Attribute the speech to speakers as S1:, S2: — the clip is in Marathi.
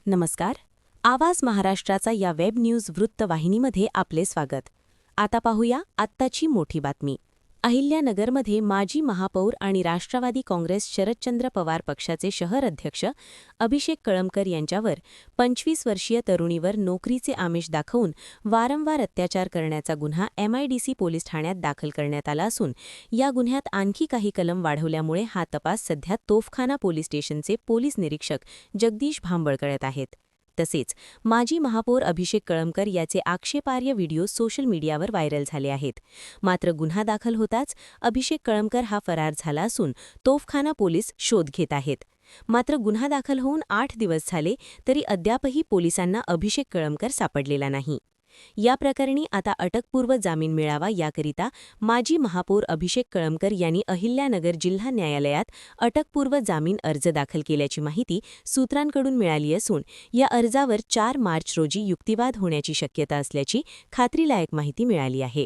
S1: नमस्कार. आवाज महाराष्ट्राचा या वेब न्यूज वृत्तवाहिनीमध्ये आपले स्वागत. आता पाहूया आत्ताची मोठी बातमी. अहिल्यानगरमध्ये माजी महापौर आणि राष्ट्रवादी काँग्रेस शरदचंद्र पवार पक्षाचे शहर अध्यक्ष अभिषेक कळमकर यांच्यावर 25 वर्षीय तरुणीवर नोकरीचे आमिष दाखवून वारंवार अत्याचार करण्याचा गुन्हा MIDC पोलीस ठाण्यात दाखल करण्यात आला असून या गुन्ह्यात आणखी काही कलम वाढवल्यामुळे हा तपास सध्या तोफखाना पोलीस स्टेशनचे पोलीस निरीक्षक जगदीश भांबळ करत आहेत. तसेच माजी महापौर अभिषेक कळमकर याचे आक्षेपार्ह व्हिडिओ सोशल मीडियावर व्हायरल झाले आहेत. मात्र गुन्हा दाखल होताच अभिषेक कळमकर हा फरार झाला असून तोफखाना पोलीस शोध घेत आहेत. मात्र गुन्हा दाखल होऊन 8 दिवस झाले तरी अद्यापही पोलिसांना अभिषेक कळमकर सापडलेला नाही. या प्रकरणी आता अटकपूर्व जामीन मिळावा याकरिता माजी महापौर अभिषेक कळमकर यांनी अहिल्यानगर जिल्हा न्यायालयात अटकपूर्व जामीन अर्ज दाखल केल्याची माहिती सूत्रांकडून मिळाली असून या अर्जावर 4 मार्च रोजी युक्तिवाद होण्याची शक्यता असल्याची खात्रीलायक माहिती मिळाली आहे.